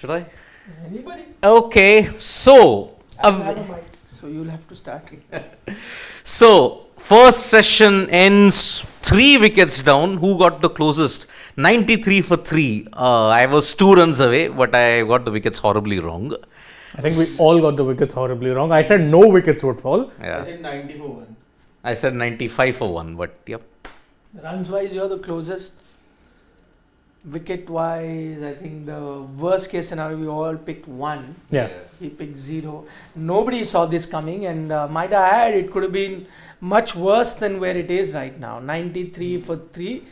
Should I? Anybody? Okay, so I have a mic, so you'll have to start. so first session ends 3 wickets down. Who got the closest? 93 for 3. I was 2 runs away, but I got the wickets horribly wrong. I think we all got the wickets horribly wrong. I said no wickets would fall. Yeah. I said 90 for 1. I said 95 for 1, but yep. Runs wise, you're the closest. Wicket wise, I think the worst case scenario, we all picked 1. Yeah. We picked 0. Nobody saw this coming, and might I add, it could have been much worse than where it is right now. 93 for 3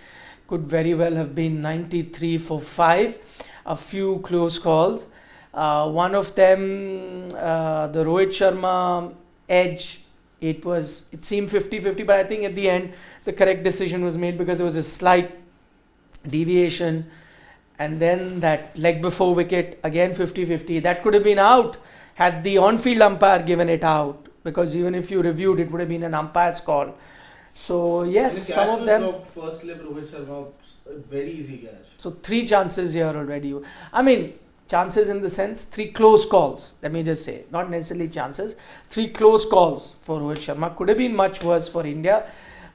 could very well have been 93 for 5. A few close calls. One of them, the Rohit Sharma edge, it seemed 50-50, but I think at the end the correct decision was made because there was a slight deviation, and then that leg before wicket, again 50-50. That could have been out had the on-field umpire given it out, because even if you reviewed, it would have been an umpire's call. So yes, some of them. First slip, Rohit Sharma, very easy catch. So 3 chances here already. I mean, chances in the sense 3 close calls. Let me just say, not necessarily chances. 3 close calls for Rohit Sharma. Could have been much worse for India,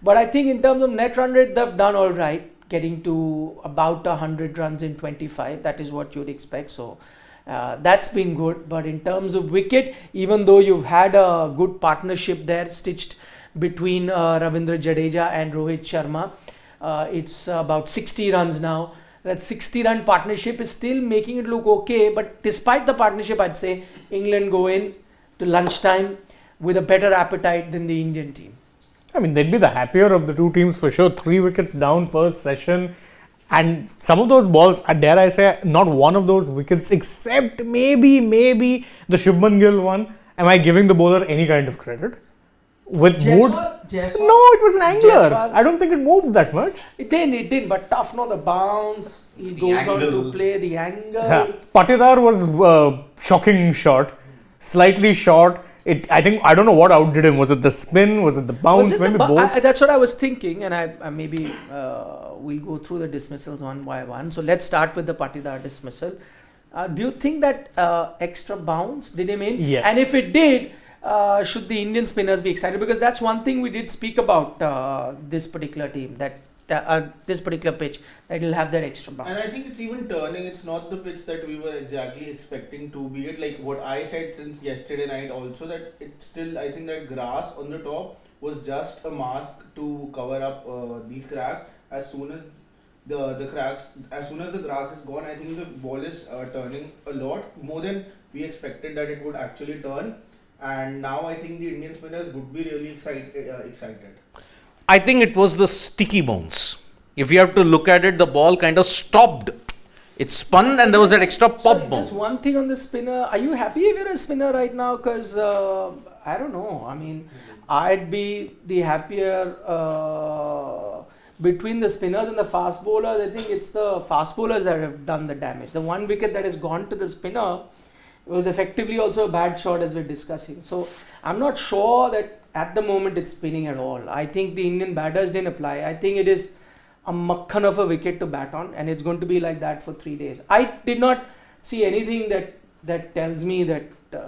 but I think in terms of net run rate, they've done all right, getting to about 100 runs in 25. That is what you'd expect. So that's been good. But in terms of wicket, even though you've had a good partnership there stitched between Ravindra Jadeja and Rohit Sharma, it's about 60 runs now. That 60-run partnership is still making it look okay. But despite the partnership, I'd say England go in to lunchtime with a better appetite than the Indian team. I mean, they'd be the happier of the two teams for sure. 3 wickets down first session. And some of those balls, dare I say, not one of those wickets, except maybe the Shubman Gill one. Am I giving the bowler any kind of credit? With mood? No, it was an angler. Jaiswal. I don't think it moved that much. It didn't, but tough, no, the bounce, he goes on to play the angle. Yeah. Patidar was shocking shot, slightly short. I don't know what outdid him. Was it the spin? Was it the bounce? That's what I was thinking, and I maybe we'll go through the dismissals one by one. So let's start with the Patidar dismissal. Do you think that extra bounce did him in? Yeah. And if it did, should the Indian spinners be excited? Because that's one thing we did speak about this particular team, that this particular pitch, that will have that extra bounce. And I think it's even turning. It's not the pitch that we were exactly expecting to be it. Like what I said since yesterday night also, that it's still, I think that grass on the top was just a mask to cover up these cracks. As soon as the grass is gone, I think the ball is turning a lot more than we expected that it would actually turn. And now I think the Indian spinners would be really excited. I think it was the sticky bounce. If you have to look at it, the ball kind of stopped. It spun and there was that extra pop bounce. Just one thing on the spinner. Are you happy if you're a spinner right now? Because I don't know. I mean, I'd be the happier between the spinners and the fast bowlers. I think it's the fast bowlers that have done the damage. The 1 wicket that has gone to the spinner was effectively also a bad shot, as we're discussing. So I'm not sure that at the moment it's spinning at all. I think the Indian batters didn't apply. I think it is a makhan of a wicket to bat on, and it's going to be like that for 3 days. I did not see anything that tells me that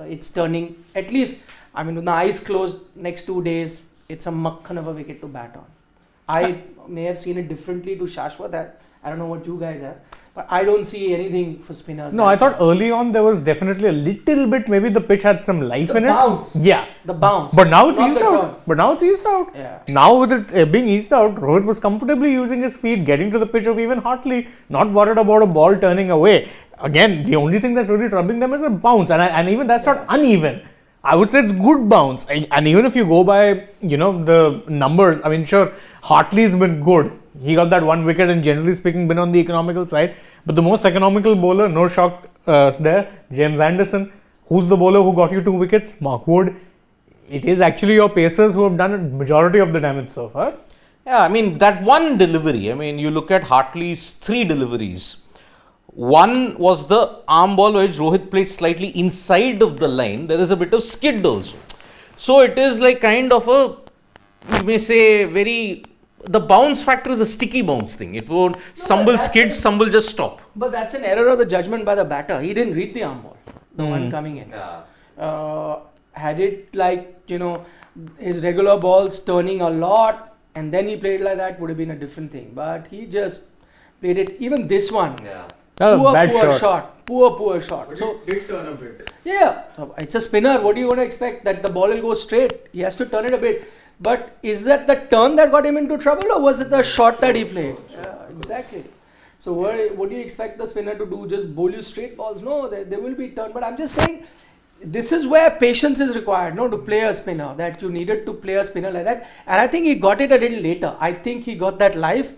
it's turning. At least, I mean, with the eyes closed, next 2 days, it's a makhan of a wicket to bat on. I may have seen it differently to Shashwat. I don't know what you guys have. But I don't see anything for spinners. No, I thought early on there was definitely a little bit, maybe the pitch had some life in bounce. it. Yeah. The bounce. But now it's eased out. Yeah. Now with it being eased out, Rohit was comfortably using his feet, getting to the pitch of even Hartley, not worried about a ball turning away. Again, the only thing that's really troubling them is a bounce. And even that's not uneven. I would say it's good bounce. And even if you go by, the numbers, I mean, sure, Hartley's been good. He got that 1 wicket and generally speaking been on the economical side. But the most economical bowler, no shock there, James Anderson. Who's the bowler who got you 2 wickets? Mark Wood. It is actually your pacers who have done a majority of the damage so far. Yeah, I mean, that one delivery, I mean, you look at Hartley's 3 deliveries. One was the arm ball which Rohit played slightly inside of the line. There is a bit of skid also. So it is like kind of a, you may say, very the bounce factor is a sticky bounce thing. It won't. Some will skid, some will just stop. But that's an error of the judgment by the batter. He didn't read the arm ball, the one coming in. Had it like, his regular balls turning a lot and then he played like that, would have been a different thing. But he just played it. Even this one. Yeah. Poor shot. Poor shot. But So it did turn a bit. yeah, it's a spinner. What do you want to expect? That the ball will go straight? He has to turn it a bit. But is that the turn that got him into trouble, or was it the shot that he played? Exactly. So what do you expect the spinner to do? Just bowl you straight balls? No, there will be turn. But I'm just saying, this is where patience is required, no, to play a spinner. That you needed to play a spinner like that. And I think he got it a little later. I think he got that live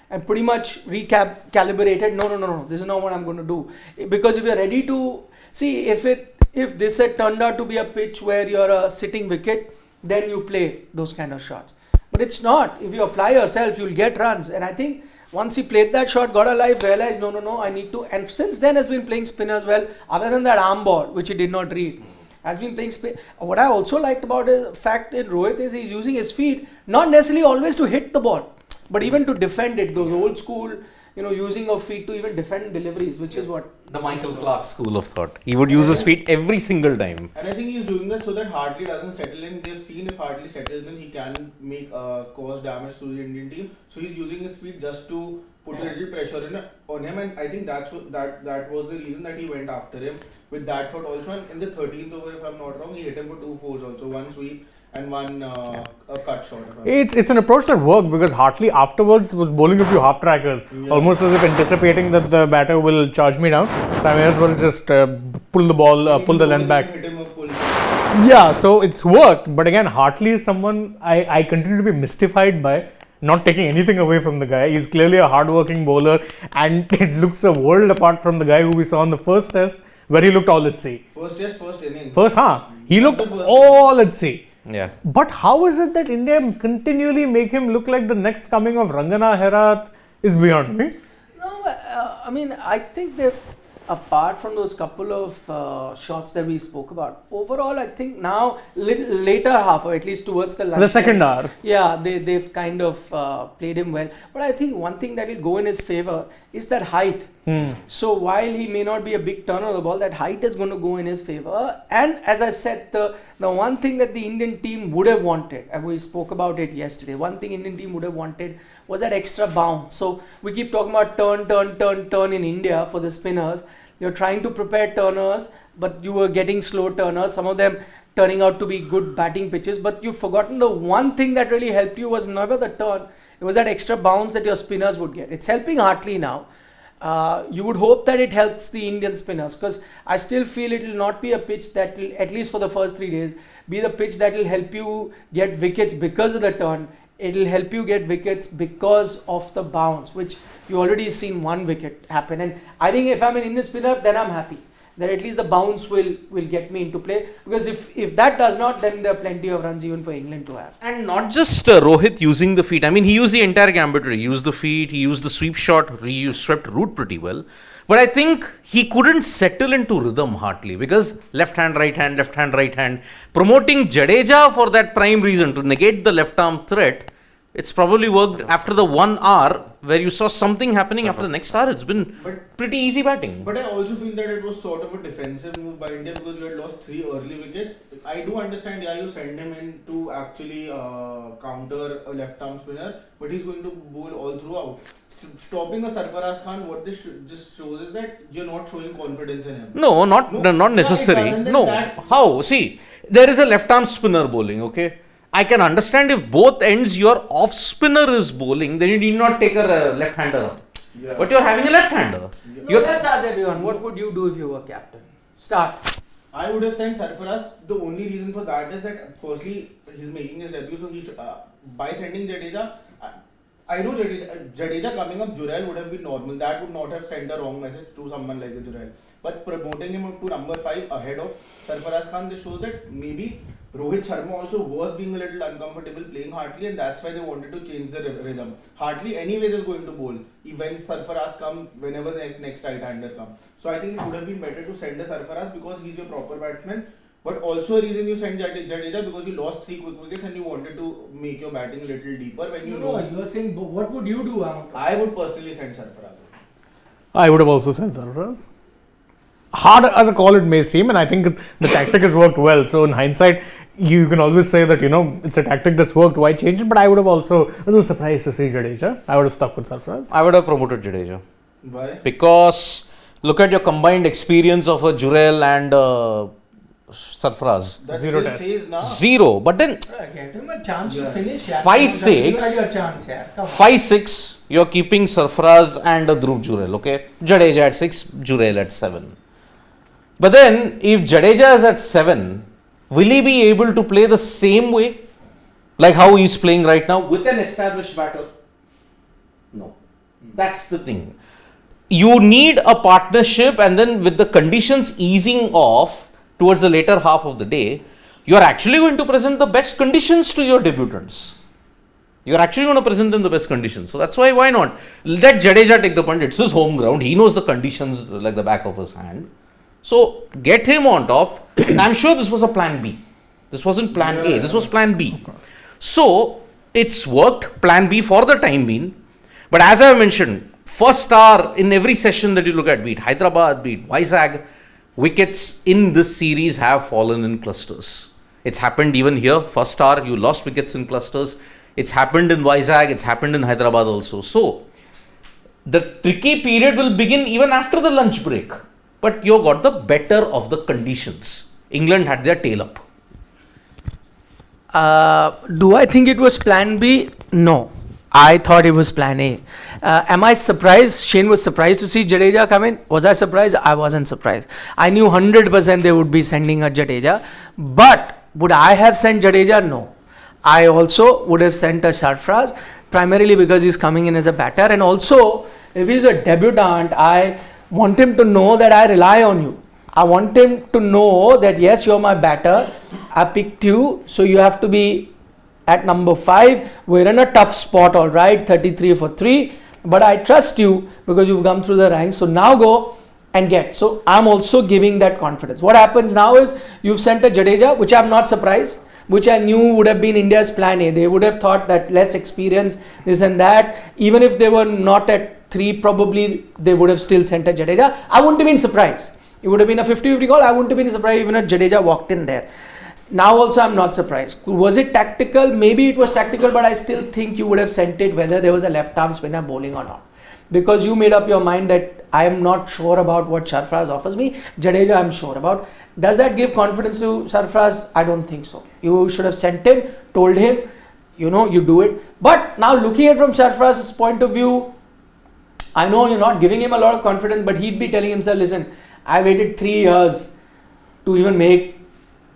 and pretty much recalibrated. No. This is not what I'm going to do. Because if you're ready to see, if this had turned out to be a pitch where you're a sitting wicket, then you play those kind of shots. But it's not. If you apply yourself, you'll get runs. And I think once he played that shot, got a life, realized, no, I need to. And since then has been playing spinners well, other than that arm ball, which he did not read. Has been playing spin. What I also liked about the fact in Rohit is he's using his feet, not necessarily always to hit the ball, but even to defend it. Those old school, using of feet to even defend deliveries, which is what The Michael Clark school of thought. He would use his feet every single time. And I think he's doing that so that Hartley doesn't settle in. They've seen if Hartley settles in, he can make cause damage to the Indian team. So he's using his feet just to put a little pressure on him. And I think that was the reason that he went after him with that shot also. And in the 13th over, if I'm not wrong, he hit him for 2 fours also. One sweep and one a cut shot. It's an approach that worked because Hartley afterwards was bowling a few half trackers, almost as if anticipating that the batter will charge me down. So I may as well just pull the ball, pull the length back. Hit him a pull. Yeah, so it's worked. But again, Hartley is someone I continue to be mystified by. Not taking anything away from the guy. He's clearly a hard-working bowler, and it looks a world apart from the guy who we saw in the first test, where he looked all at sea. First test, first inning. He looked all at sea. Yeah. But how is it that India continually make him look like the next coming of Rangana Herath is beyond me? No, I think that apart from those couple of shots that we spoke about, overall, I think now, later half, or at least towards the second hour. Yeah, they've kind of played him well. But I think one thing that will go in his favor is that height. So while he may not be a big turner of the ball, that height is going to go in his favor. And as I said, the one thing that the Indian team would have wanted, and we spoke about it yesterday, one thing Indian team would have wanted was that extra bounce. So we keep talking about turn in India for the spinners. You're trying to prepare turners, but you were getting slow turners, some of them turning out to be good batting pitches, but you've forgotten the one thing that really helped you was never the turn. It was that extra bounce that your spinners would get. It's helping Hartley now. You would hope that it helps the Indian spinners, because I still feel it will not be a pitch that will, at least for the first 3 days, be the pitch that will help you get wickets because of the turn. It will help you get wickets because of the bounce, which you already seen 1 wicket happen. And I think if I'm an Indian spinner, then I'm happy that at least the bounce will get me into play, because if that does not, then there are plenty of runs even for England to have. And not just Rohit using the feet. I mean, he used the entire gambit. He used the feet, he used the sweep shot, he swept root pretty well. But I think he couldn't settle into rhythm, Hartley, because left hand, right hand, left hand, right hand. Promoting Jadeja for that prime reason, to negate the left arm threat, it's probably worked after the 1 hour where you saw something happening after the next hour. It's been pretty easy batting. But I also feel that it was sort of a defensive move by India because you had lost 3 early wickets. I do understand, you send him in to actually counter a left arm spinner, but he's going to bowl all throughout. Stopping a Sarfaraz Khan, what this just shows is that you're not showing confidence in him. No, not necessary. No, how? See, there is a left arm spinner bowling, okay? I can understand if both ends your off spinner is bowling, then you need not take a left hander up. Yeah. But you're having a left hander. No, let's ask everyone, what would you do if you were captain? Start. I would have sent Sarfaraz. The only reason for that is that firstly, he's making his debut, so he should, by sending Jadeja, I know Jadeja coming up, Jurel would have been normal. That would not have sent a wrong message to someone like Jurel. But promoting him to number 5 ahead of Sarfaraz Khan, this shows that maybe Rohit Sharma also was being a little uncomfortable playing Hartley, and that's why they wanted to change the rhythm. Hartley anyways is going to bowl when Sarfaraz comes, whenever the next right-hander comes. So I think it would have been better to send a Sarfaraz because he's your proper batsman But also a reason you sent Jadeja because you lost 3 quick wickets and you wanted to make your batting a little deeper when you know. You are saying, what would you do? I would personally send Sarfaraz. I would have also sent Sarfaraz. Hard as a call it may seem, and I think the tactic has worked well. So in hindsight, you can always say that, it's a tactic that's worked, why change it? But I would have also, a little surprised to see Jadeja. I would have stuck with Sarfaraz. I would have promoted Jadeja. Why? Because look at your combined experience of a Jurel and Sarfaraz. That 0 still test. says now. 0. But then Get him a chance to finish. 5-6. You had your chance, Come on. 5-6. You're keeping Sarfaraz and Dhruv Jurel. Okay. Jadeja at 6, Jurel at 7. But then if Jadeja is at 7, will he be able to play the same way like how he's playing right now with an established batter? No. That's the thing. You need a partnership, and then with the conditions easing off towards the later half of the day, you are actually going to present the best conditions to your debutants. You are actually going to present them the best conditions. So that's why not? Let Jadeja take the punt. It's his home ground. He knows the conditions like the back of his hand. So get him on top. I'm sure this was a plan B. This wasn't plan A. This was plan B. So it's worked, plan B for the time being. But as I mentioned, first star in every session that you look at, be it Hyderabad, be it Vizag, wickets in this series have fallen in clusters. It's happened even here. First star, you lost wickets in clusters. It's happened in Vizag. It's happened in Hyderabad also. So the tricky period will begin even after the lunch break. But you got the better of the conditions. England had their tail up. Do I think it was plan B? No. I thought it was plan A. Am I surprised? Shane was surprised to see Jadeja come in. Was I surprised? I wasn't surprised. I knew 100% they would be sending a Jadeja. But would I have sent Jadeja? No. I also would have sent a Sarfaraz, primarily because he's coming in as a batter. And also, if he's a debutant, I want him to know that I rely on you. I want him to know that yes, you're my batter. I picked you, so you have to be at number 5. We're in a tough spot, all right, 33 for 3. But I trust you because you've come through the ranks. So now go and get. So I'm also giving that confidence. What happens now is you've sent a Jadeja, which I'm not surprised, which I knew would have been India's plan A. They would have thought that less experience, this and that. Even if they were not at 3, probably they would have still sent a Jadeja. I wouldn't have been surprised. It would have been a 50-50 call. I wouldn't have been surprised even if Jadeja walked in there. Now also I'm not surprised. Was it tactical? Maybe it was tactical, but I still think you would have sent it whether there was a left arm spinner bowling or not. Because you made up your mind that I am not sure about what Sarfaraz offers me. Jadeja I'm sure about. Does that give confidence to Sarfaraz? I don't think so. You should have sent him, told him, you do it. But now looking at it from Sarfaraz's point of view, I know you're not giving him a lot of confidence, but he'd be telling himself, listen, I waited 3 years to even make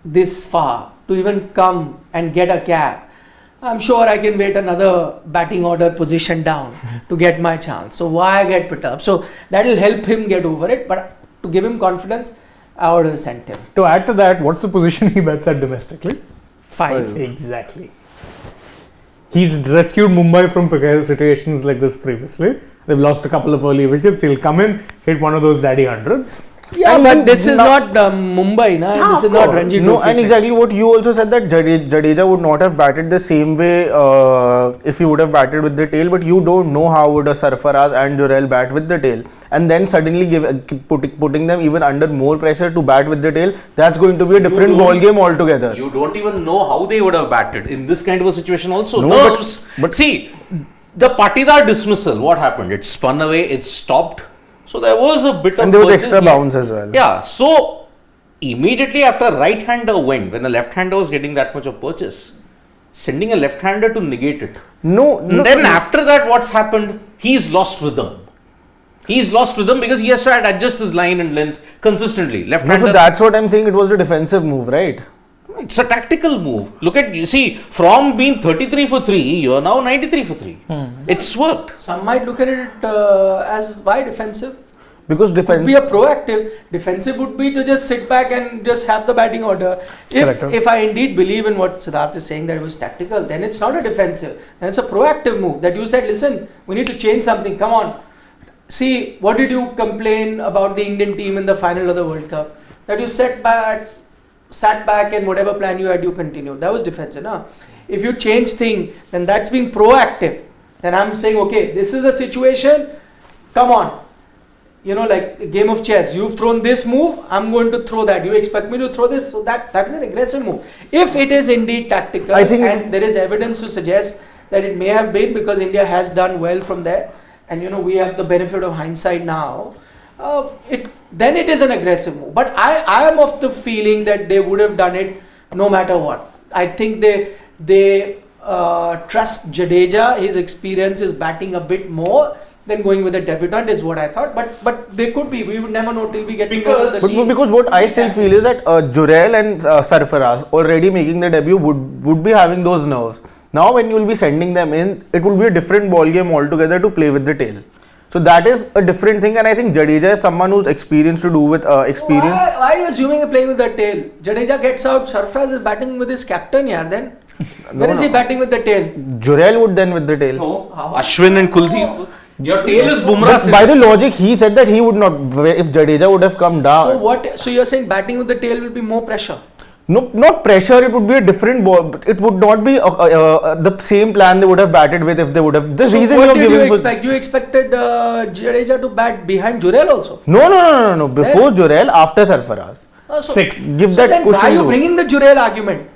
this far, to even come and get a cap. I'm sure I can wait another batting order position down to get my chance. So why get perturbed? So that will help him get over it. But to give him confidence, I would have sent him. To add to that, what's the position he bets at domestically? 5. Exactly. He's rescued Mumbai from precarious situations like this previously. They've lost a couple of early wickets. He'll come in, hit one of those daddy hundreds. Yeah, but this is not Mumbai, na? This is not Ranji No, Trophy. and exactly what you also said, that Jadeja would not have batted the same way if he would have batted with the tail, but you don't know how would a Sarfaraz and Jurel bat with the tail, and then suddenly putting them even under more pressure to bat with the tail. That's going to be a different ball game altogether. You don't even know how they would have batted in this kind of a situation also. No, Nerves. but See, the Patidar dismissal, what happened? It spun away, it stopped. So there was a bit of... And there was purchase extra here. bounce as well. Yeah, so immediately after right-hander went, when the left-hander was getting that much of purchase, sending a left-hander to negate it. No. Then after that, what's happened? He's lost rhythm. He's lost rhythm because he has to adjust his line and length consistently. Left-hander... So that's what I'm saying, it was a defensive move, right? It's a tactical move. Look at, you see, from being 33 for 3, you're now 93 for 3. It's worked. Some might look at it as why defensive. Because Could be a proactive. Defensive would be to just sit back and just have the batting order. If I indeed believe in what Siddharth is saying, that it was tactical, then it's not a defensive. Then it's a proactive move that you said, listen, we need to change something. Come on. See, what did you complain about the Indian team in the final of the World Cup? That you set back sat back and whatever plan you had, you continued. That was defense, na? If you change thing, then that's being proactive. Then I'm saying, okay, this is the situation. Come on. You know, like a game of chess. You've thrown this move, I'm going to throw that. You expect me to throw this? So that is an aggressive move. If it is indeed tactical, I think and there is evidence to suggest that it may have been, because India has done well from there, and you know, we have the benefit of hindsight now, then it is an aggressive move. But I am of the feeling that they would have done it no matter what. I think they trust Jadeja. His experience is batting a bit more than going with a debutant is what I thought. But they could be. We would never know till we get to know the team. Because what I still feel is that Jurel and Sarfaraz already making the debut would be having those nerves. Now when you will be sending them in, it will be a different ball game altogether to play with the tail. So that is a different thing, and I think Jadeja is someone who's experienced to do with experience. Why are you assuming they're playing with the tail? Jadeja gets out, Sarfaraz is batting with his captain, then. Where is he batting with the tail? Jurel would then with the tail. No, Ashwin and Kuldeep. Your tail is Bumrah. By the logic, he said that he would not. If Jadeja would have come down. So you're saying batting with the tail will be more pressure? No, not pressure. It would be a different ball. It would not be the same plan they would have batted with if they would have. The reason what you're did giving you expect? You expected Jadeja to bat behind Jurel also? No. Before Jurel, after Sarfaraz. Six. Give that then cushion. why are you bringing the Jurel argument?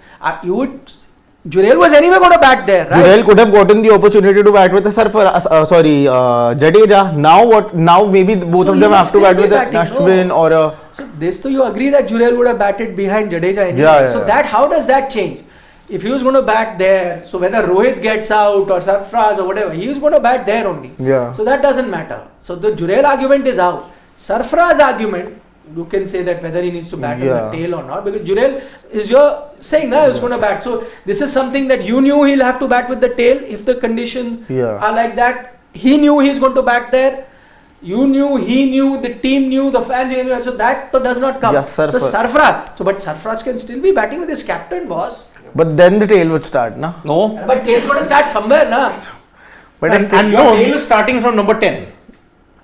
Jurel was anyway going to bat there, right? Jurel could have gotten the opportunity to bat with the Jadeja. Now what? Now maybe both of them have to bat with Ashwin or a. So this, so you agree that Jurel would have batted behind Jadeja anyway. Yeah. So that, how does that change? If he was going to bat there, so whether Rohit gets out or Sarfaraz or whatever, he was going to bat there only. Yeah. So that doesn't matter. So the Jurel argument is out. Sarfaraz argument, you can say that whether he needs to bat in the tail or not, because Jurel is your saying that he's going to bat. So this is something that you knew he'll have to bat with the tail if the conditions are like that. He knew he's going to bat there. You knew, he knew, the team knew, the fans knew. So that does not come. Yes, so Sarfaraz. So but Sarfaraz can still be batting with his captain, boss. But then the tail would start, na? No. But tail's going to start somewhere, na? But And your tail is starting from number 10.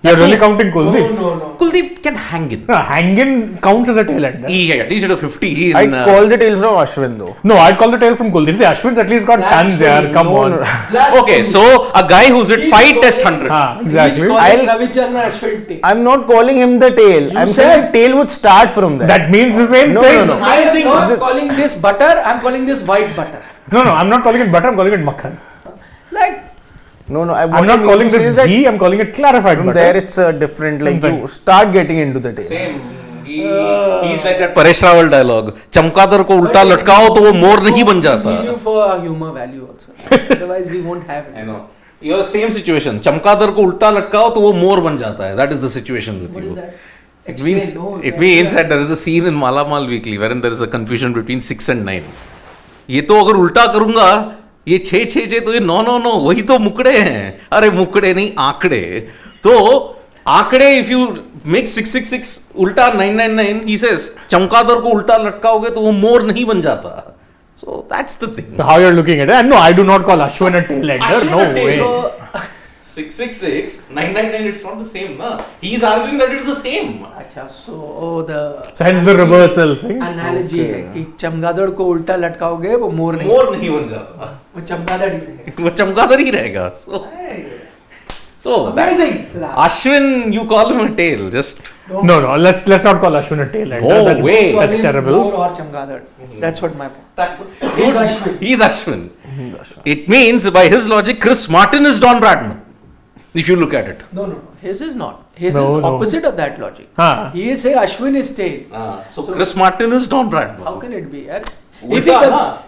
You're really counting Kuldeep? No. Kuldeep can hang in. Hangin counts as a tail ender. Yeah, at least at a 50. I'd call the tail from Ashwin though. No, I'd call the tail from Kuldeep. See, Ashwin's at least got tons there. Come on. Okay, so a guy who's at 5 test 100. Exactly. I'm not calling him the tail. I'm saying tail would start from there. That means the same thing. No. I am not calling this butter, I'm calling this white butter. No, I'm not calling it butter, I'm calling it makhan. Like, No. I'm not calling this ghee, I'm calling it clarified from butter. there it's different. Like you start getting into the tail. Same. He's like that Paresh Rawal dialogue. चमगादड़ को उल्टा लटकाओ तो वो मोर नहीं बन जाता. We need you for humor value also. Otherwise we won't have it. I know. Your same situation. चमगादड़ को उल्टा लटकाओ तो वो मोर बन जाता है. That is the situation with What you. is that? It means that there is a scene in Malamal Weekly wherein there is a confusion between 6 and 9. ये तो अगर उल्टा करूंगा ये 6 तो ये 9 वही तो मुकड़े हैं. अरे मुकड़े नहीं आंकड़े. तो आंकड़े if you make 666 उल्टा 999 he says चमगादड़ को उल्टा लटकाओगे तो वो मोर नहीं बन जाता. So that's the thing. So how you're looking at it? And no, I do not call Ashwin a tail ender. No way. So, 666 999 it's not the same, na. He's arguing that it's the same. अच्छा, so the Hence the reversal thing. analogy है कि चमगादड़ को उल्टा लटकाओगे वो मोर नहीं बन जाता. वो चमगादड़ ही रहेगा. वो चमगादड़ ही रहेगा. So Amazing. Ashwin, you call him a tail. Just No, let's not call Ashwin a tail ender. No that's, way. That's terrible. Moor or चमगादड़. That's what my point. He's Ashwin. It means by his logic, Chris Martin is Don Bradman. If you look at it. No. His is not. His is opposite of that logic. He is saying Ashwin is tail. So Chris Martin is Don Bradman. How can it be? Ulta,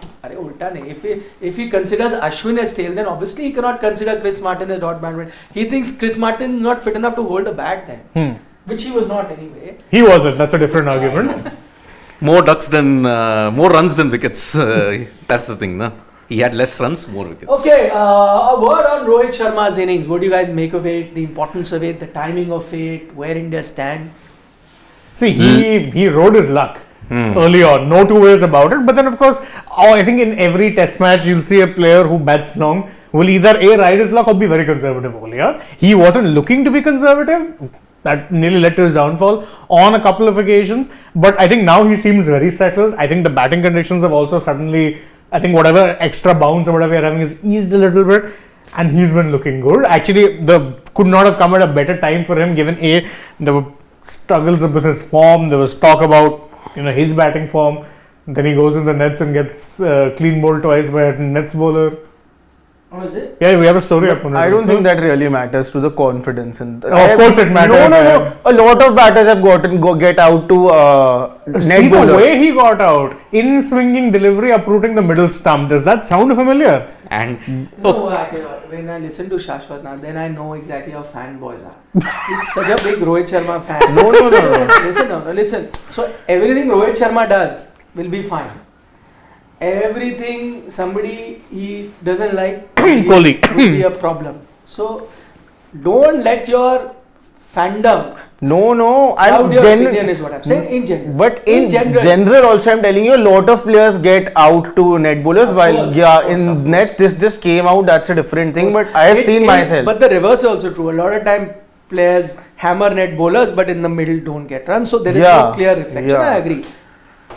if he considers Ashwin as tail, then obviously he cannot consider Chris Martin as Don Bradman. He thinks Chris Martin is not fit enough to hold a bat then. Which he was not anyway. He wasn't. That's a different argument. More runs than wickets. That's the thing, na. He had less runs, more wickets. Okay, a word on Rohit Sharma's innings. What do you guys make of it? The importance of it, the timing of it, where India stand? See, he rode his luck early on. No two ways about it. But then, of course, I think in every test match, you'll see a player who bats long will either A, ride his luck or be very conservative earlier. He wasn't looking to be conservative. that nearly led to his downfall on a couple of occasions. But I think now he seems very settled. I think the batting conditions have also suddenly, I think whatever extra bounce or whatever you're having is eased a little bit, and he's been looking good. Actually, the could not have come at a better time for him, given there were struggles with his form. There was talk about his batting form. Then he goes in the nets and gets clean bowled twice by a nets bowler. Oh, is it? Yeah, we have a story up on it. I don't think that really matters to the confidence. And of course it matters. No. A lot of batters have get out to net See bowler. the way he got out, in swinging delivery, uprooting the middle stump. Does that sound familiar? And No, when I listen to Shashwat now, then I know exactly how fanboys are. He's such a big Rohit Sharma fan. No. Listen. So everything Rohit Sharma does will be fine. Everything somebody he doesn't like Kohli. will be a problem. So don't let your fandom No. cloud your opinion is what I'm saying in general. But in general also, I'm telling you, a lot of players get out to net bowlers. Of While course, in nets, this just came out. That's a different thing. But I have seen myself. But the reverse is also true. A lot of time players hammer net bowlers, but in the middle don't get runs. So there is no clear reflection. I agree.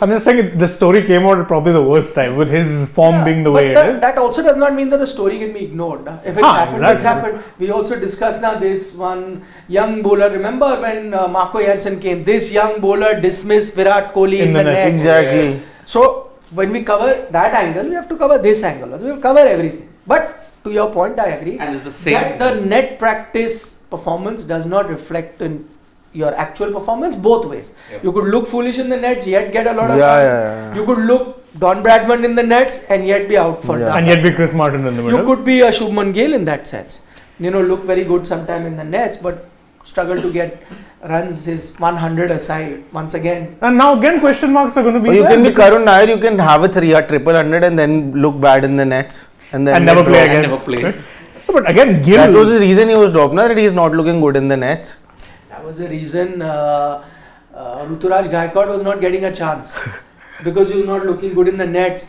I'm just saying the story came out at probably the worst time, with his form being the way it is. That also does not mean that the story can be ignored. If it's happened, it's happened. We also discussed now this one young bowler. Remember when Marco Jansen came? This young bowler dismissed Virat Kohli in the nets. Exactly. So when we cover that angle, we have to cover this angle. Also, we have to cover everything. But to your point, I agree. And it's the same. That the net practice performance does not reflect in your actual performance both ways. Yep. You could look foolish in the nets, yet get a lot of runs. Yeah. You could look Don Bradman in the nets and yet be out for And yet be Chris Martin in the middle. You could be a Shubman Gill in that sense. Look very good sometime in the nets, but struggle to get runs his 100 aside once again. And now again question marks are going to be Or you there can be because- Karun Nair. You can have a triple hundred and then look bad in the nets and then never get play dropped. again. never play. But again, Gill. That was the reason he was dropped. Now that he is not looking good in the nets. That was the reason Ruturaj Gaikwad was not getting a chance because he was not looking good in the nets.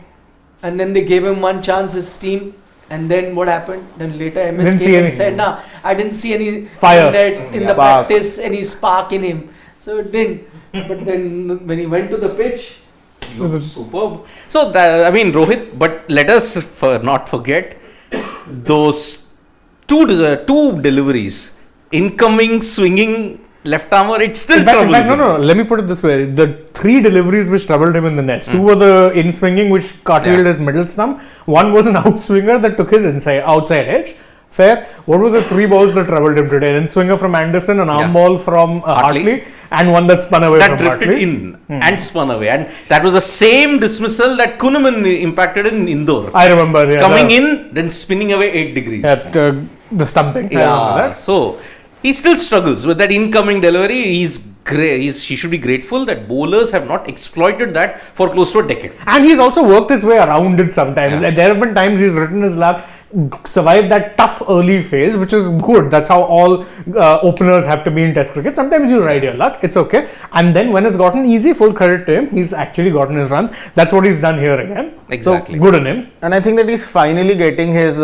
And then they gave him one chance, his team. And then what happened? Then later MS Didn't see came and anything. said, "Nah, I didn't see any Fire. in the practice, any spark in him." So it didn't. But then when he went to the pitch, He was superb. So Rohit. But let us not forget those two deliveries. Incoming swinging left armour, it still troubles him. No. Let me put it this way: the 3 deliveries which troubled him in the nets. 2 were the in swinging, which cartwheeled his middle stump. 1 was an out swinger that took his outside edge. Fair. What were the 3 balls that troubled him today? An in swinger from Anderson, an arm ball from Hartley, and one that spun away That from drifted Hartley. in and spun away, and that was the same dismissal that Kuhneman impacted in Indore. I remember. Yeah, Coming in, then spinning away 8 degrees. the stumping. I remember that. So he still struggles with that incoming delivery. He should be grateful that bowlers have not exploited that for close to a decade. And he's also worked his way around it sometimes. Yeah. There have been times he's written his lap, survived that tough early phase, which is good. That's how all openers have to be in Test cricket. Sometimes you ride your luck, it's okay. And then when it's gotten easy, full credit to him. He's actually gotten his runs. That's what he's done here again. Exactly. So good on him. And I think that he's finally getting his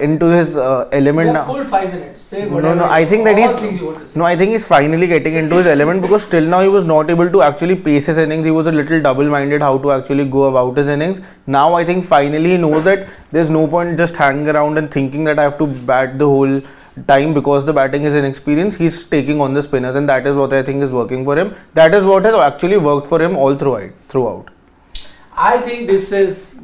into his element you now. have full 5 minutes. Say whatever. No, I think that all things you want to say. I think he's finally getting into his element, because till now he was not able to actually pace his innings. He was a little double-minded how to actually go about his innings. Now I think finally he knows that there's no point just hanging around and thinking that I have to bat the whole time because the batting is inexperienced. He's taking on the spinners, and that is what I think is working for him. That is what has actually worked for him all throughout. I think this is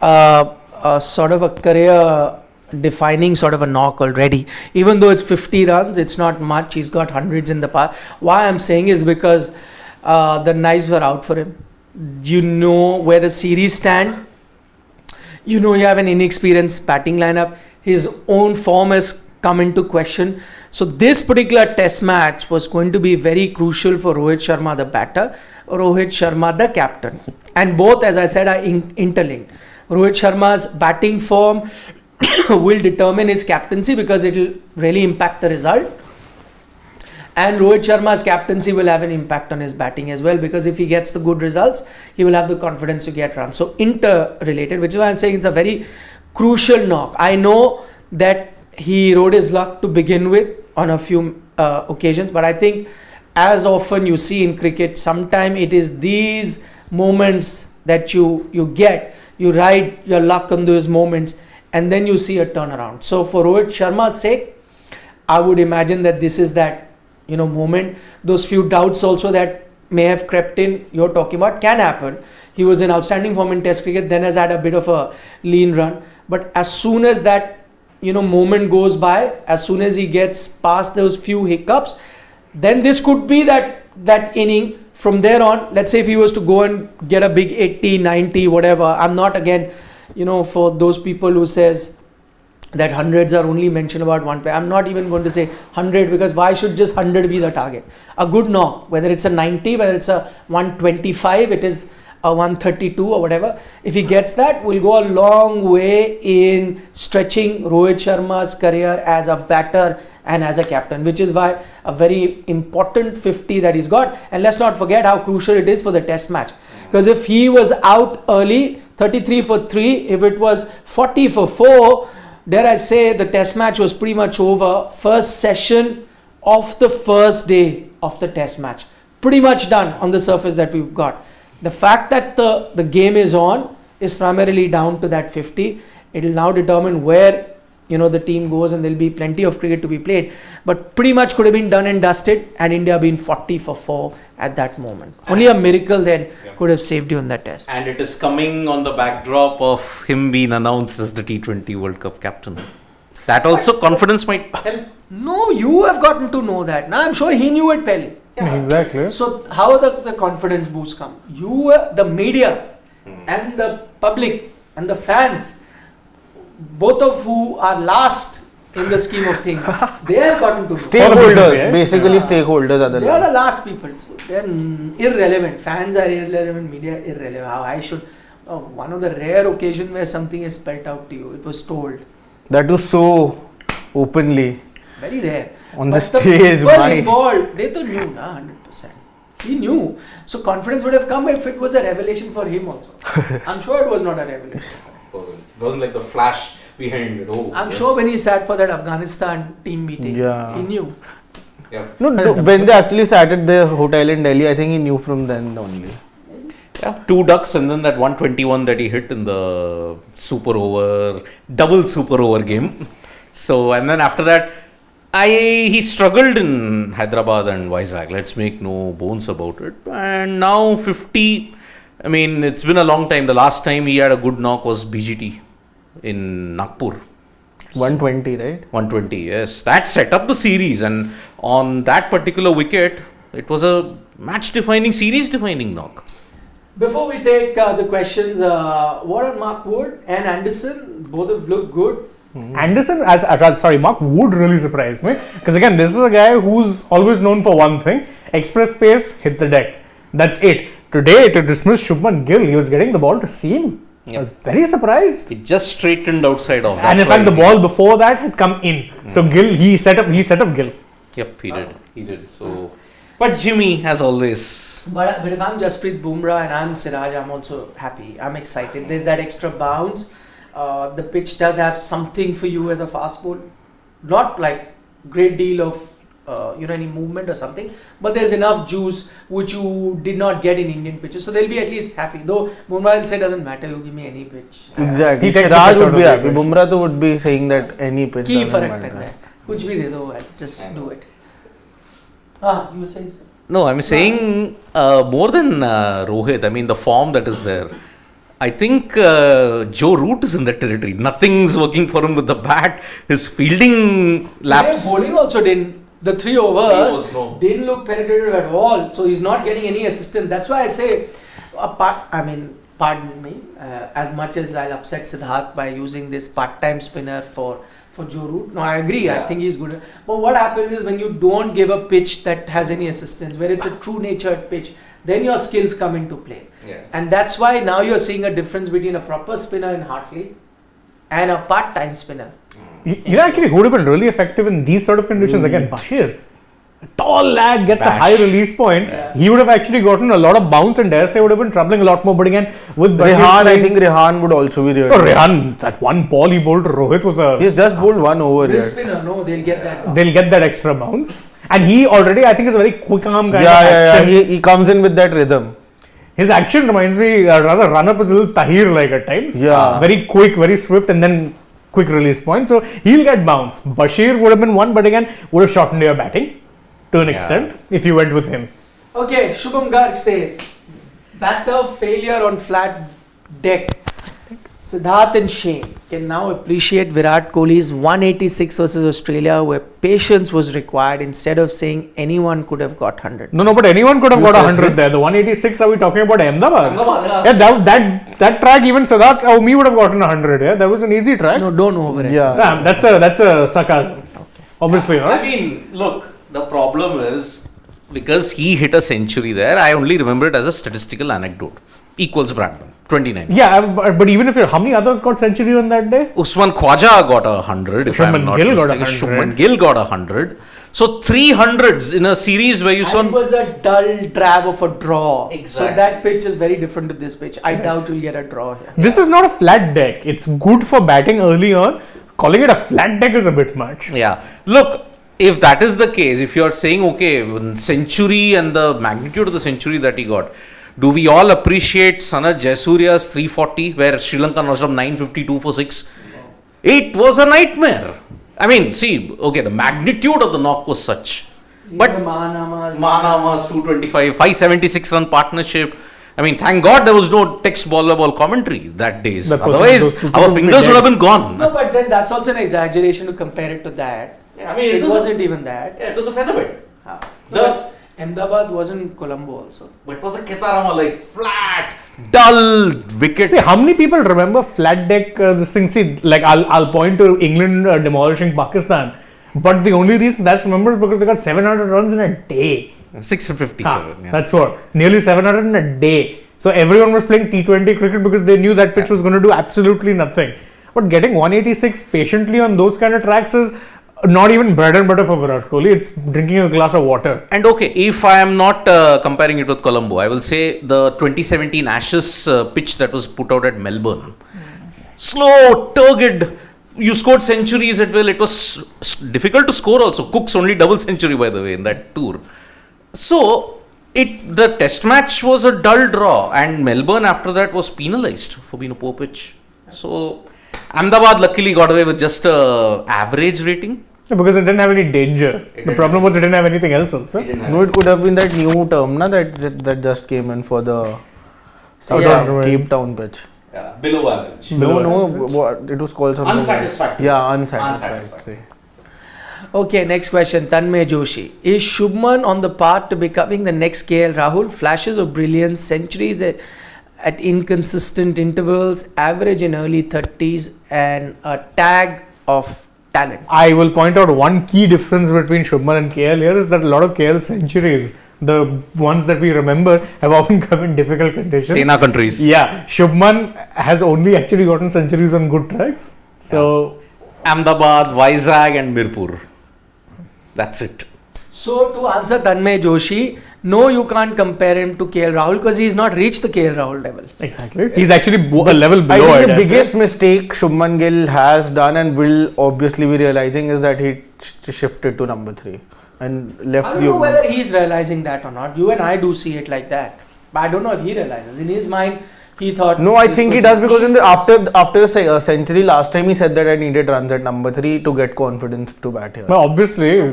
a sort of a career defining sort of a knock already. Even though it's 50 runs, it's not much. He's got hundreds in the past. Why I'm saying is because the knives were out for him. You know where the series stand. You know you have an inexperienced batting lineup. His own form has come into question. So this particular test match was going to be very crucial for Rohit Sharma, the batter, Rohit Sharma, the captain. And both, as I said, are interlinked. Rohit Sharma's batting form will determine his captaincy because it will really impact the result. And Rohit Sharma's captaincy will have an impact on his batting as well, because if he gets the good results, he will have the confidence to get runs. So interrelated, which is why I'm saying it's a very crucial knock. I know that he rode his luck to begin with on a few occasions, but I think as often you see in cricket, sometime it is these moments that you get, you ride your luck on those moments, and then you see a turnaround. So for Rohit Sharma's sake, I would imagine that this is that moment. Those few doubts also that may have crept in, you're talking about, can happen. He was in outstanding form in Test cricket, then has had a bit of a lean run. But as soon as that moment goes by, as soon as he gets past those few hiccups, then this could be that inning. From there on, let's say if he was to go and get a big 80, 90, whatever, I'm not again, for those people who says that hundreds are only mentioned about one player. I'm not even going to say 100, because why should just 100 be the target? A good knock, whether it's a 90, whether it's a 125, it is a 132 or whatever. If he gets that, will go a long way in stretching Rohit Sharma's career as a batter and as a captain, which is why a very important 50 that he's got. And let's not forget how crucial it is for the test match, because if he was out early, 33 for 3, if it was 40 for 4, dare I say the test match was pretty much over. First session of the first day of the test match, pretty much done on the surface that we've got. The fact that the game is on is primarily down to that 50. It will now determine where the team goes, and there'll be plenty of cricket to be played, but pretty much could have been done and dusted, and India been 40 for 4 at that moment. Only a miracle then could have saved you in that test. And it is coming on the backdrop of him being announced as the T20 World Cup captain. That also confidence might help. No, you have gotten to know that. Now I'm sure he knew it, Pelly. Exactly. So how the confidence boost come? You, the media and the public and the fans, both of who are last in the scheme of things, they have gotten to know. Stakeholders, basically stakeholders are the They are the last people. They are irrelevant. Fans are irrelevant, media irrelevant. How I should, one of the rare occasions where something is spelled out to you, it was told. That was so openly. Very rare. On But the stage, people why? involved, they to knew, 100%. He knew. So confidence would have come if it was a revelation for him also. I'm sure it was not a revelation. It wasn't like the flash behind it. Oh, I'm sure when he sat for that Afghanistan team meeting, Yeah. he knew. Yeah. No, when they actually sat at the hotel in Delhi, I think he knew from then only. Yeah, 2 ducks and then that 121 that he hit in the double super over game. So, and then after that, he struggled in Hyderabad and Vizag. Let's make no bones about it. And now 50, I mean, it's been a long time. The last time he had a good knock was BGT in Nagpur. 120, right? 120, yes. That set up the series, and on that particular wicket, it was a match-defining, series-defining knock. Before we take the questions, what are Mark Wood and Anderson? Both have looked good. Anderson, Mark Wood really surprised me, because again, this is a guy who's always known for one thing: express pace, hit the deck. That's it. Today, to dismiss Shubman Gill, he was getting the ball to seam. Yep. I was very surprised. It just straightened outside off. And in fact, the ball before that had come in. So Gill, he set up Gill. Yep, he did. So, but Jimmy, as always. But if I'm Jasprit Bumrah and I'm Siraj, I'm also happy. I'm excited. There's that extra bounce. The pitch does have something for you as a fast bowler. Not like great deal of any movement or something, but there's enough juice which you did not get in Indian pitches. So they'll be at least happy. Though Bumrah will say doesn't matter, you give me any pitch. Exactly. He takes the Siraj pitch out would be of the happy. equation. Bumrah too would be saying that any pitch Key doesn't farak matter. pehna hai. Kuch bhi de do, just do it. You were saying something? No, I'm saying more than Rohit. I mean, the form that is there. I think Joe Root is in that territory. Nothing's working for him with the bat. His fielding laps. His bowling also didn't. The 3 overs no. didn't look penetrative at all. So he's not getting any assistance. That's why I say, pardon me, as much as I'll upset Siddharth by using this part-time spinner for Joe Root. No, I agree. I think he's good. But what happens is when you don't give a pitch that has any assistance, where it's a true-natured pitch, then your skills come into play. Yeah. And that's why now you're seeing a difference between a proper spinner in Hartley and a part-time spinner. You know, actually, who would have been really effective in these sort of conditions? Again, Bashir. tall lad gets a Bash. high release point, he would have actually gotten a lot of bounce and dare say would have been troubling a lot more. But again, with Bashir Rehan, I playing- think Rehan would also be really. Oh, Rehan, that one ball he bowled to Rohit was a. He's just bowled one over Wrist here. spinner, no, they'll get that. They'll get that extra bounce. And he already, I think, is a very quick arm kind Yeah, of yeah, action. yeah. He comes in with that rhythm. His action reminds me, rather run up is a little Tahir like at times. Yeah. Very quick, very swift, and then quick release point. So he'll get bounce. Bashir would have been one, but again, would have shortened your batting to an extent if you went with him. Okay, Shubham Garg says, batter failure on flat deck. Siddharth and Shane can now appreciate Virat Kohli's 186 versus Australia, where patience was required instead of saying anyone could have got 100. No, but anyone could have You got said 100 this? there. The 186, are we talking about Ahmedabad? Ahmedabad, Yeah, that track, even Siddharth or me would have gotten 100. Yeah, that was an easy track. No, don't overestimate. Yeah. That's a sarcasm. Obviously, I right? mean, look, the problem is because he hit a century there, I only remember it as a statistical anecdote. Equals Bradman, 29. Yeah, but even if how many others got century on that day? Usman Khwaja got 100, if Shubman I'm not Gill got mistaken. 100. Shubman Gill got 100. So 300s in a series where you saw. And it was a dull drab of a draw. So Exactly. that pitch is very different to this pitch. I doubt you'll get a draw here. This is not a flat deck. It's good for batting early on. Calling it a flat deck is a bit much. Yeah. Look, if that is the case, if you're saying, okay, century and the magnitude of the century that he got, do we all appreciate Sanat Jaisuriya's 340 where Sri Lanka was from 952 for 6? It was a nightmare. I mean, see, okay, the magnitude of the knock was such. But Mahanamas 225, 576 run partnership. I mean, thank God there was no text ball commentary that days. That was- Otherwise, those two our would be fingers would dead. have been gone. No, but then that's also an exaggeration to compare it to that. Yeah, I mean, it wasn't even that. Yeah, it was a featherweight. Huh. The- But Ahmedabad wasn't Colombo also. But it was a Ketarama, like flat, dull wicket. See, how many people remember flat deck this thing? See, like I'll point to England demolishing Pakistan, but the only reason that's remembered is because they got 700 runs in a day. 657. Yeah. That's what, nearly 700 in a day. So everyone was playing T20 cricket because they knew that pitch was going to do absolutely nothing. But getting 186 patiently on those kind of tracks is not even bread and butter for Virat Kohli. It's drinking a glass of water. And okay, if I am not comparing it with Colombo, I will say the 2017 Ashes pitch that was put out at Melbourne. Slow, turgid. You scored centuries at will. It was difficult to score also. Cook's only double century, by the way, in that tour. So, the test match was a dull draw, and Melbourne after that was penalised for being a poor pitch. So, Ahmedabad luckily got away with just a average rating. Because it didn't have any danger. The problem was it didn't have anything else also. No, it could have been that new term that just came in for the Cape Town pitch. Yeah, below average. No, what it was called something. Unsatisfactory. Yeah, unsatisfactory. Okay, next question. Tanmay Joshi. Is Shubman on the path to becoming the next KL Rahul? Flashes of brilliance, centuries at inconsistent intervals, average in early 30s, and a tag of talent. I will point out one key difference between Shubman and KL here is that a lot of KL centuries, the ones that we remember, have often come in difficult conditions. Sena countries. Yeah, Shubman has only actually gotten centuries on good tracks. So, Ahmedabad, Vizag, and Mirpur. That's it. So, to answer Tanmay Joshi, no, you can't compare him to KL Rahul because he's not reached the KL Rahul level. exactly. He's actually a level I below think the it. biggest mistake Shubman Gill has done and will obviously be realizing is that he shifted to number 3 and left I don't know whether he's realizing that or not. You and I do see it like that. But I don't know if he realizes. In his mind, he thought. No, I this think he was does it. because in the after a century last time he said that I needed runs at number 3 to get confidence to bat here. Well, obviously,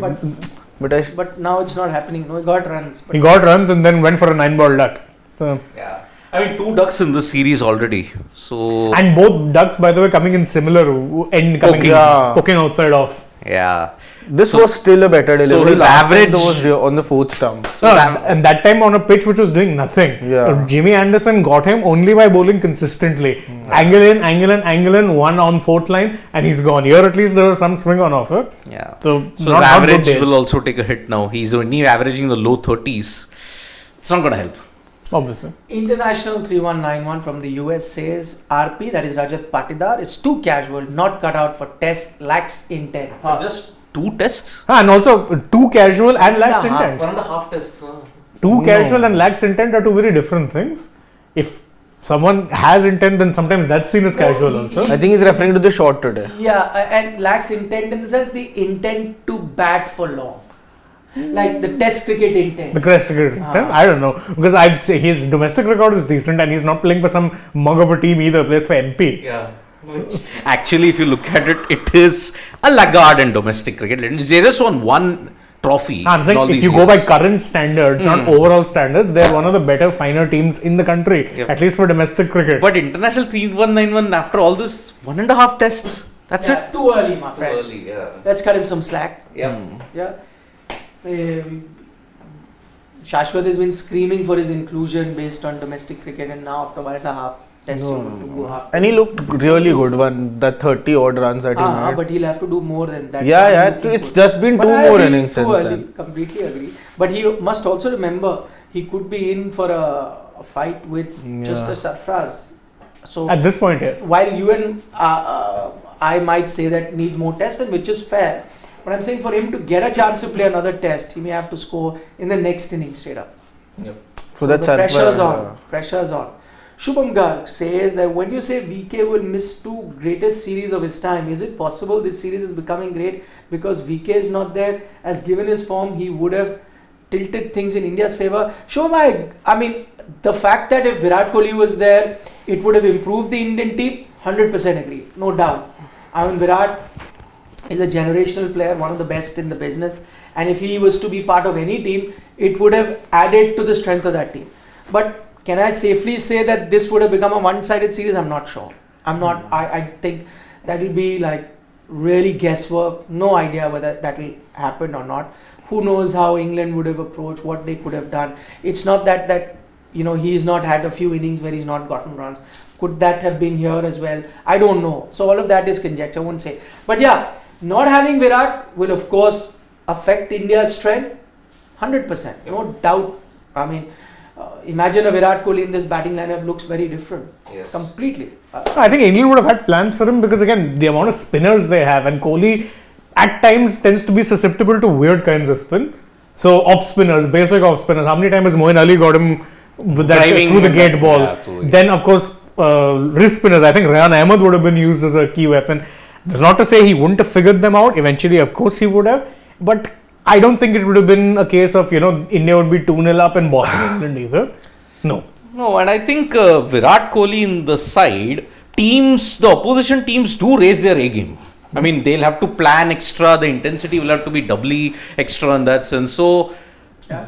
But now it's not happening. No, he got runs. But he got runs and then went for a 9-ball duck. So, Yeah. I mean, 2 ducks in the series already. So, and both ducks, by the way, coming in similar end, coming poking outside off. yeah. This was still a better so delivery. his Last time average- was on the 4th stump. And that time on a pitch which was doing nothing. Yeah. Jimmy Anderson got him only by bowling consistently. Angle in, one on 4th line, and he's gone. Here at least there was some swing on offer. Yeah. So, So not his good average days, will also take a hit now. He's only averaging in the low 30s. It's not going to help. obviously. International 3191 from the US says RP, that is Rajat Patidar, is too casual, not cut out for test, lacks intent. Just 2 tests? And also, too casual and lacks and a half. intent. 1.5 tests. Too casual and lacks intent are two very different things. If someone has intent, then sometimes that's seen as casual also. I think he's referring to the shot today. Yeah, and lacks intent in the sense the intent to bat for long. Like the test cricket intent. The crest cricket intent, I don't know. Because I've seen his domestic record is decent and he's not playing for some mug of a team either, plays for MP. Yeah. Actually, if you look at it, it is a laggard in domestic cricket. They just won one trophy. I'm saying in all if these you go by years. current standards, not overall standards, they're one of the better, finer teams in the country, Yep. at least for domestic cricket. But international 3191 after all this 1.5 tests. That's Yeah, it. too early, my friend. Early, yeah. Let's cut him some slack. Yeah. Yeah. Shashwat has been screaming for his inclusion based on domestic cricket, and now after 1.5 tests, you want to go half. And he looked really good that 30 odd runs that he made. But he'll have to do more than that. Yeah, Looking it's good. just been But 2 I more agree, innings too since early. then. Completely agree. But he must also remember he could be in for a fight with just a Sarfraz. So At this point, yes. while you and I might say that needs more tests, and which is fair. But I'm saying for him to get a chance to play another test, he may have to score in the next inning straight up. So the that's pressure's on. Pressure's on. Shubham Garg says that when you say VK will miss 2 greatest series of his time, is it possible this series is becoming great because VK is not there? As given his form, he would have tilted things in India's favour. Shubham, I mean, the fact that if Virat Kohli was there, it would have improved the Indian team, 100% agree, no doubt. I mean, Virat is a generational player, one of the best in the business, and if he was to be part of any team, it would have added to the strength of that team. But can I safely say that this would have become a one-sided series? I'm not sure. I think that will be like really guesswork. No idea whether that will happen or not. Who knows how England would have approached, what they could have done. It's not that he's not had a few innings where he's not gotten runs. Could that have been here as well? I don't know. So all of that is conjecture. I won't say. But yeah, not having Virat will of course affect India's strength. 100%. No doubt. I mean, imagine a Virat Kohli in this batting lineup looks very different. Yes. Completely. I think England would have had plans for him because again, the amount of spinners they have, and Kohli at times tends to be susceptible to weird kinds of spin. So off spinners, basic off spinners. How many times has Moeen Ali got him with that Driving through the gate ball? Yeah, through, yeah. Then of course wrist spinners. I think Rayan Ahmed would have been used as a key weapon. That's not to say he wouldn't have figured them out. Eventually, of course, he would have. But I don't think it would have been a case of India would be 2-0 up and bossing England either. No. No, and I think Virat Kohli in the side, the opposition teams do raise their A game. I mean, they'll have to plan extra, the intensity will have to be doubly extra in that sense. So,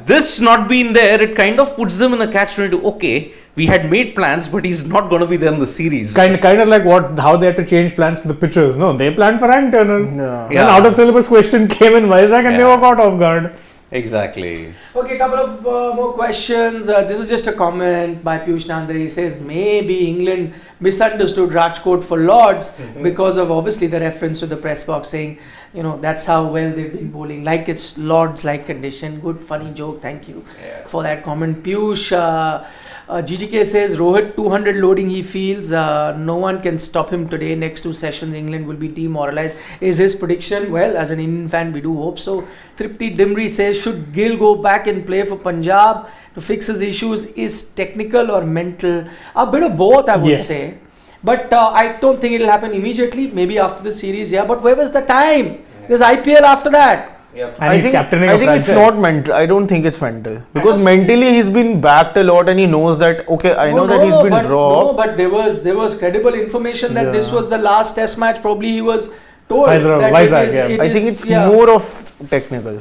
this not being there, it kind of puts them in a catch-22. Okay, we had made plans, but he's not going to be there in the series. Kind of like how they had to change plans for the pitchers. No, they planned for hand turners. Yeah. An out of syllabus question came in Vizag and they were caught off guard. Exactly. Okay, couple of more questions. This is just a comment by Piyush Nandri. He says maybe England misunderstood Rajkot for Lords because of obviously the reference to the press box saying, that's how well they've been bowling. Like it's Lords-like condition. Good, funny joke. Thank you for that comment. Piyush, GGK says Rohit 200 loading he feels. No one can stop him today. Next 2 sessions, England will be demoralized. Is his prediction? Well, as an Indian fan, we do hope so. Tripti Dimri says, should Gill go back and play for Punjab to fix his issues? Is technical or mental? A bit of both, I would say. But I don't think it will happen immediately. Maybe after the series, but where was the time? There's IPL after that. And I he's think, captaining I a think it's franchise. not mental. I don't think it's mental. Because mentally he's been backed a lot and he knows that, okay, I know that he's been dropped. No, but there was credible information that this was the last test match. Probably he was told that Vizag, I think it's more of technical.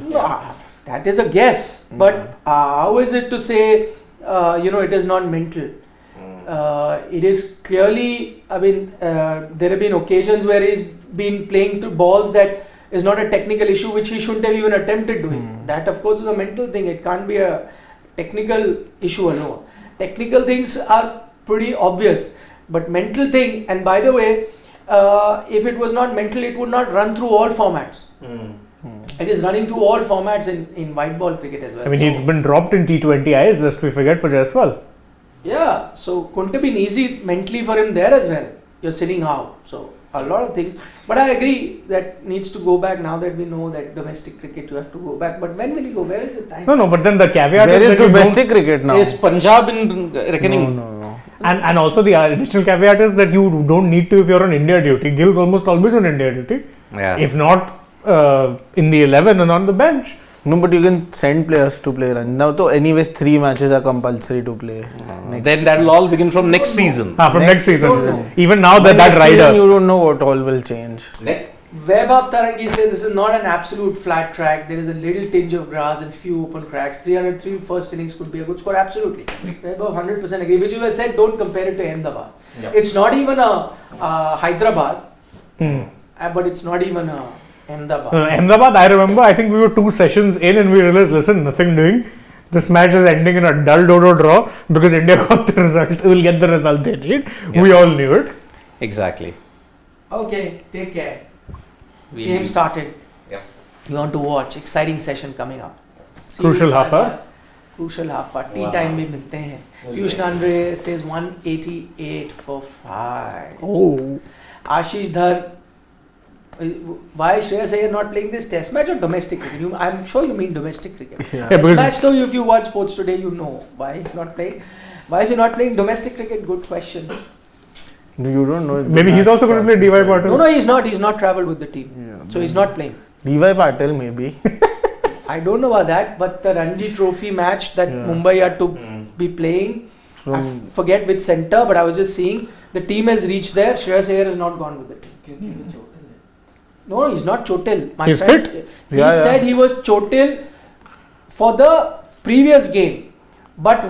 That is a guess. But how is it to say, it is not mental? It is clearly, there have been occasions where he's been playing to balls that is not a technical issue which he shouldn't have even attempted doing. That of course is a mental thing. It can't be a technical issue alone. Technical things are pretty obvious, but mental thing, and by the way, if it was not mental, it would not run through all formats. It is running through all formats in white ball cricket as well. He's been dropped in T20Is, lest we forget, for Jaiswal. Yeah, so couldn't have been easy mentally for him there as well. You're sitting out, so a lot of things. But I agree that needs to go back now that we know that domestic cricket you have to go back. But when will you go? Where is the time? No, but then the caveat There is is that you don't- domestic cricket now. Is Punjab in reckoning? No. And also the additional caveat is that you don't need to if you're on India duty. Gill's almost always on India duty. Yeah. If not in the 11 and on the bench. No, but you can send players to play run. Now, so anyways, 3 matches are compulsory to play. Then that will all begin from next season. From next season. don't know. Even now But that next season rider. you don't know what all will change. Web of Tarangi says this is not an absolute flat track. There is a little tinge of grass and few open cracks. 303 first innings could be a good score. Absolutely. Web of 100% agree. Which you have said, don't compare it to Ahmedabad. Yep. It's not even a Hyderabad, Hmm. but it's not even a Ahmedabad. Ahmedabad, I remember, I think we were 2 sessions in and we realized, listen, nothing doing. This match is ending in a dull dodo draw because India got the result, will get the result they need. We all knew it. Exactly. Okay, take care. We'll Game be- started. Yeah. You want to watch. Exciting session coming up. See Crucial you. half Bye-bye. hour. Crucial half hour. Tea Wow. time में मिलते हैं. Piyush Nandre says 188 for 5. Oh. Ashish Dhar. Why Shreyas Iyer not playing this test match or domestic cricket? I'm sure you mean domestic cricket. Yeah. Yeah, Test because- match though, if you watch sports today, you know why he's not playing. Why is he not playing domestic cricket? Good question. You don't know. if the Maybe he's match also going to play starts. DY Patil. No, he's not. He's not travelled with the team. Yeah. So he's not playing. DY Patil maybe. I don't know about that, but the Ranji Trophy match that Yeah. Mumbai had to be playing, I forget which centre, but I was just seeing the team has reached there. Shreyas Iyer has not gone with the team. No, he's not Chotil. My He's friend, fit? He Yeah, yeah. said he was Chotil for the previous game, but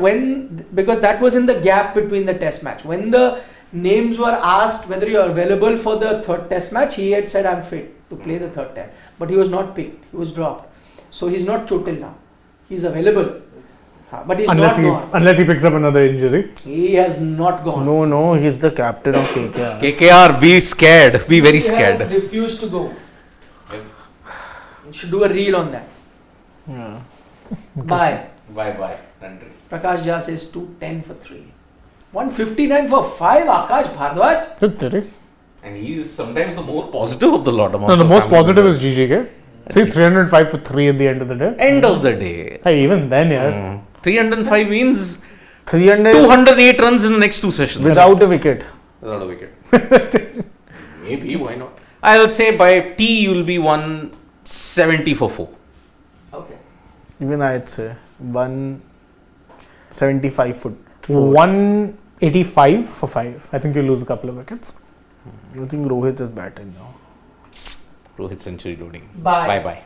because that was in the gap between the test match. When the names were asked whether you are available for the third test match, he had said I'm fit to play the third test, but he was not picked. He was dropped. So he's not Chotil now. He's available, but he's Unless not gone. he picks up another injury. He has not gone. No, he's the captain of KKR. KKR, be scared. Be very He scared. has refused to go. You should do a reel on that. Yeah. Bye. Bye. Prakash Jha says 210 for 3. 159 for 5. Akash Bhardwaj. And he's sometimes the more positive of the lot. No, the most positive is GGK. See, 305 for 3 at the end of the day. End of the day. Hey, even then, yeah. 305 means 300 208 runs in the next 2 sessions. without a wicket. Without a wicket. Maybe, why not? I will say by T you will be 170 for 4. Okay. Even I'd say 175 foot. 185 for 5. I think you lose a couple of wickets. I think Rohit is batting now. Rohit century loading. Bye. Bye.